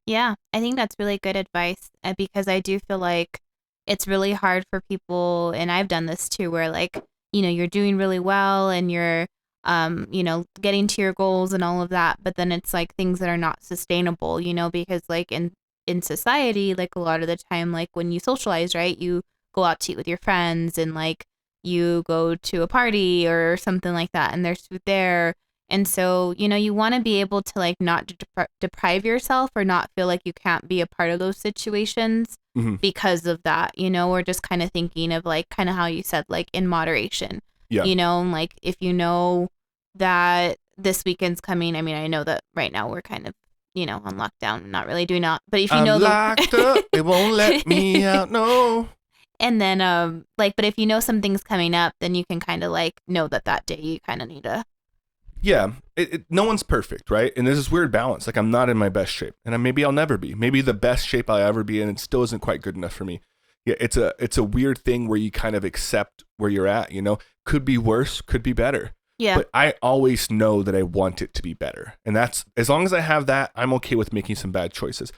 Yeah, I think that's really good advice because I do feel like it's really hard for people, and I've done this too, where like, you're doing really well and you're, getting to your goals and all of that, but then it's like things that are not sustainable, because like in society, like a lot of the time, like when you socialize, right, you go out to eat with your friends and like you go to a party or something like that, and there's food there. And so, you want to be able to like not deprive yourself or not feel like you can't be a part of those situations Hmm. because of that, or just kind of thinking of like kind of how you said, like in moderation, Yeah. and like if you know that this weekend's coming, I mean, I know that right now we're kind of, on lockdown, not really doing that, but if you I'm know locked up. They won't let me out. No. and then, like, but if you know something's coming up, then you can kind of like know that day you kind of need to. Yeah. No one's perfect, right? And there's this weird balance. Like I'm not in my best shape, and maybe I'll never be. Maybe the best shape I'll ever be in, it still isn't quite good enough for me. Yeah. It's a weird thing where you kind of accept where you're at. Could be worse, could be better. Yeah. But I always know that I want it to be better, and that's as long as I have that, I'm okay with making some bad choices.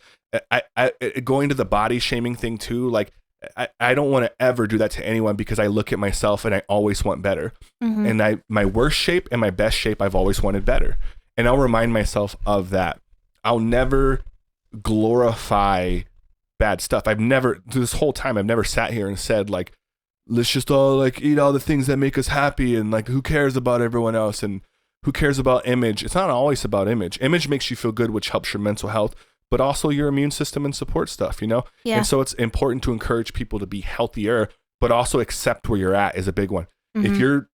I going to the body shaming thing too. Like I don't want to ever do that to anyone because I look at myself and I always want better. Mm-hmm. And my worst shape and my best shape, I've always wanted better. And I'll remind myself of that. I'll never glorify bad stuff. I've never, this whole time, I've never sat here and said like, let's just all like eat all the things that make us happy and like who cares about everyone else and who cares about image. It's not always about image. Image makes you feel good, which helps your mental health, but also your immune system and support stuff, Yeah. And so it's important to encourage people to be healthier, but also accept where you're at is a big one. Mm-hmm. If you're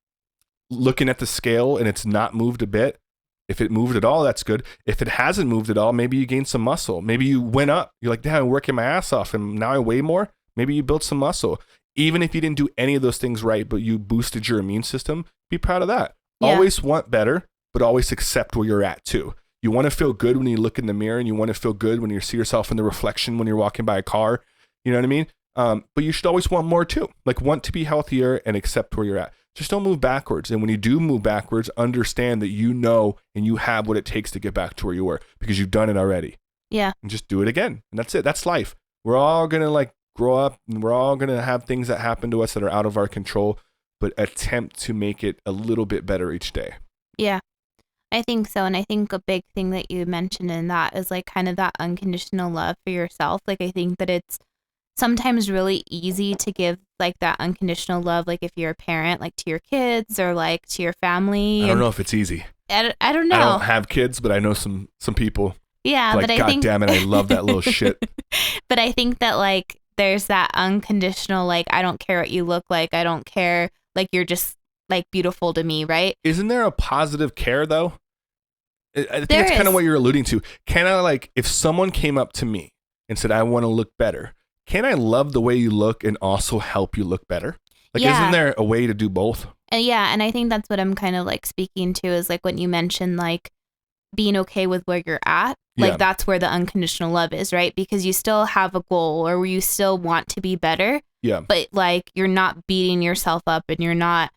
looking at the scale and it's not moved a bit, if it moved at all, that's good. If it hasn't moved at all, maybe you gained some muscle. Maybe you went up. You're like, damn, I'm working my ass off and now I weigh more. Maybe you built some muscle. Even if you didn't do any of those things right, but you boosted your immune system, be proud of that. Yeah. Always want better, but always accept where you're at too. You want to feel good when you look in the mirror, and you want to feel good when you see yourself in the reflection when you're walking by a car. You know what I mean? But you should always want more too. Like want to be healthier and accept where you're at. Just don't move backwards. And when you do move backwards, understand that you know and you have what it takes to get back to where you were because you've done it already. Yeah. And just do it again. And that's it. That's life. We're all going to like grow up and we're all going to have things that happen to us that are out of our control, but attempt to make it a little bit better each day. Yeah. I think so. And I think a big thing that you mentioned in that is like kind of that unconditional love for yourself. Like I think that it's sometimes really easy to give like that unconditional love, like if you're a parent, like to your kids or like to your family. I don't know if it's easy. I don't know. I don't have kids, but I know some people. Yeah, like, but I God think damn it, I love that little shit. But I think that like there's that unconditional, like, I don't care what you look like. I don't care. Like, you're just like beautiful to me, right? Isn't there a positive care though? I think There it's kind of is. what you're alluding to. Can I like, if someone came up to me and said, I want to look better, can I love the way you look and also help you look better? Like, Yeah. isn't there a way to do both? And yeah, and I think that's what I'm kind of like speaking to is like when you mentioned like being okay with where you're at, like Yeah. that's where the unconditional love is, right? Because you still have a goal or you still want to be better, Yeah. but like you're not beating yourself up and you're not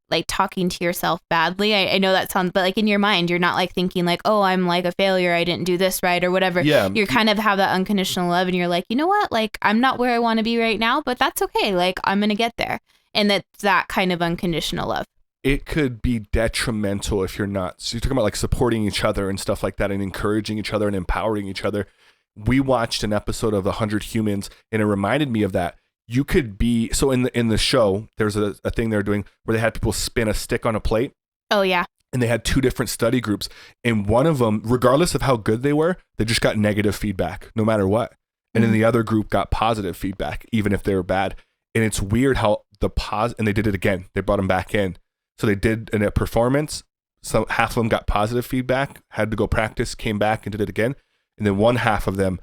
like talking to yourself badly. I know that sounds, but like in your mind, you're not like thinking like, oh, I'm like a failure. I didn't do this right or whatever. Yeah. You kind of have that unconditional love and you're like, you know what? Like, I'm not where I want to be right now, but that's okay. Like, I'm going to get there. And that's that kind of unconditional love. It could be detrimental if you're not. So you're talking about like supporting each other and stuff like that and encouraging each other and empowering each other. We watched an episode of 100 Humans and it reminded me of that. You could be, so in the show, there's a thing they're doing where they had people spin a stick on a plate. Oh, yeah. And they had two different study groups. And one of them, regardless of how good they were, they just got negative feedback no matter what. And then the other group got positive feedback, even if they were bad. And it's weird how and they did it again. They brought them back in. So they did in a performance. So half of them got positive feedback, had to go practice, came back and did it again. And then one half of them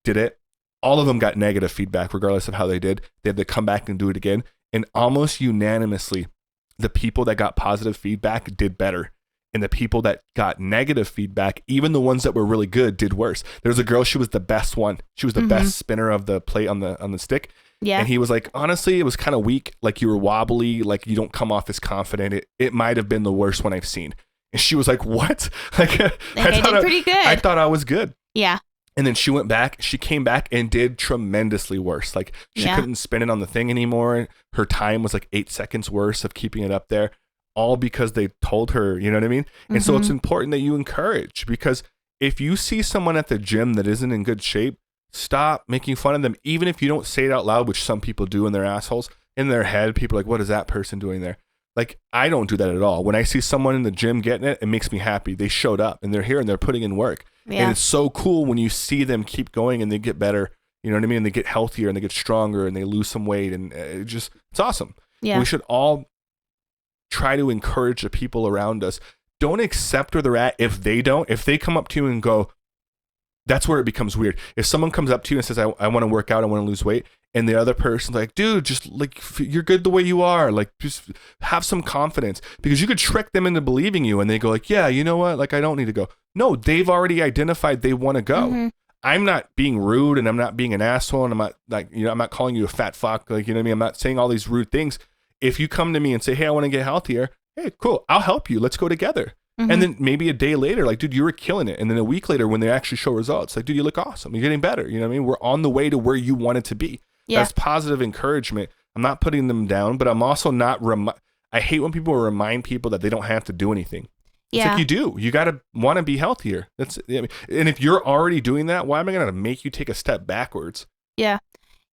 did it. All of them got negative feedback, regardless of how they did. They had to come back and do it again. And almost unanimously, the people that got positive feedback did better. And the people that got negative feedback, even the ones that were really good, did worse. There was a girl, she was the best one. She was the best spinner of the plate on the stick. Yeah. And he was like, honestly, it was kind of weak. Like you were wobbly, like you don't come off as confident. It might have been the worst one I've seen. And she was like, what? Like, I did pretty good. I thought I was good. Yeah. And then she came back and did tremendously worse. Like she couldn't spin it on the thing anymore. Her time was like 8 seconds worse of keeping it up there, all because they told her, you know what I mean? And so it's important that you encourage, because if you see someone at the gym that isn't in good shape, stop making fun of them. Even if you don't say it out loud, which some people do, and they're assholes in their head, people are like, what is that person doing there? Like, I don't do that at all. When I see someone in the gym getting it, it makes me happy. They showed up and they're here and they're putting in work. Yeah. And it's so cool when you see them keep going and they get better, you know what I mean? And they get healthier and they get stronger and they lose some weight, and it's awesome. Yeah. We should all try to encourage the people around us. Don't accept where they're at if they don't. If they come up to you and go, that's where it becomes weird. If someone comes up to you and says, I want to work out, I want to lose weight, and the other person's like, dude, just like, you're good the way you are. Like, just have some confidence, because you could trick them into believing you, and they go like, yeah, you know what? Like, I don't need to go. No, they've already identified they want to go. I'm not being rude, and I'm not being an asshole, and I'm not like, you know, I'm not calling you a fat fuck. Like, you know what I mean? I'm not saying all these rude things. If you come to me and say, hey, I want to get healthier. Hey, cool. I'll help you. Let's go together. And then maybe a day later, like, dude, you were killing it. And then a week later, when they actually show results, like, dude, you look awesome. You're getting better. You know what I mean? We're on the way to where you wanted to be. Yeah. That's positive encouragement. I'm not putting them down, but I'm also not, I hate when people remind people that they don't have to do anything. It's like, you do. You got to want to be healthier. That's, I mean, and if you're already doing that, why am I going to make you take a step backwards? Yeah.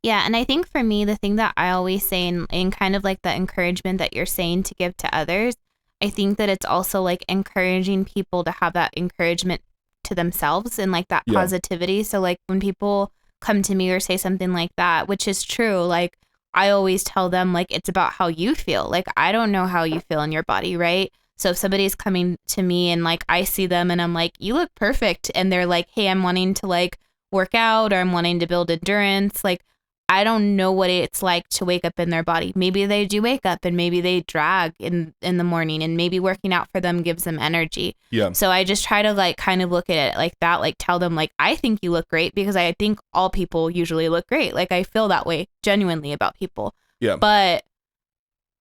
Yeah. And I think for me, the thing that I always say in kind of like the encouragement that you're saying to give to others, I think that it's also like encouraging people to have that encouragement to themselves and like that positivity. So like when people come to me or say something like that, which is true, like I always tell them, like, it's about how you feel. Like, I don't know how you feel in your body, right? So if somebody's coming to me and like I see them and I'm like, you look perfect, and they're like, hey, I'm wanting to like work out, or I'm wanting to build endurance, like, I don't know what it's like to wake up in their body. Maybe they do wake up and maybe they drag in the morning, and maybe working out for them gives them energy. Yeah. So I just try to like kind of look at it like that, like tell them like, I think you look great, because I think all people usually look great. Like, I feel that way genuinely about people. Yeah. But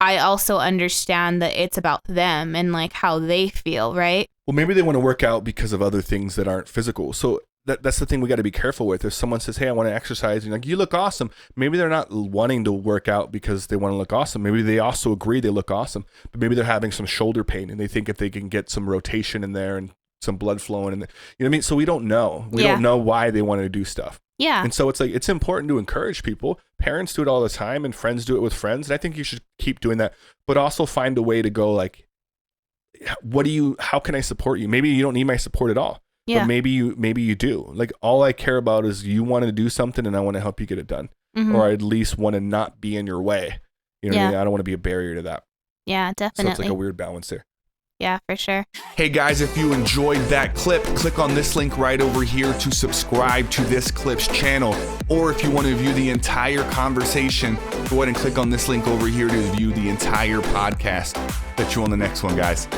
I also understand that it's about them and like how they feel, right? Well, maybe they want to work out because of other things that aren't physical. So that's the thing we got to be careful with. If someone says, hey, I want to exercise, and like, you look awesome, maybe they're not wanting to work out because they want to look awesome. Maybe they also agree they look awesome, but maybe they're having some shoulder pain, and they think if they can get some rotation in there and some blood flowing, and you know what I mean? So we don't know. We don't know why they want to do stuff. Yeah. And so it's like, it's important to encourage people. Parents do it all the time, and friends do it with friends. And I think you should keep doing that, but also find a way to go like, how can I support you? Maybe you don't need my support at all. Yeah. But maybe you do. Like, all I care about is you want to do something, and I want to help you get it done. Or I at least want to not be in your way. You know what I mean? I don't want to be a barrier to that. Yeah, definitely. So it's like a weird balance there. Yeah, for sure. Hey guys, if you enjoyed that clip, click on this link right over here to subscribe to this clip's channel. Or if you want to view the entire conversation, go ahead and click on this link over here to view the entire podcast. Bet you on the next one, guys.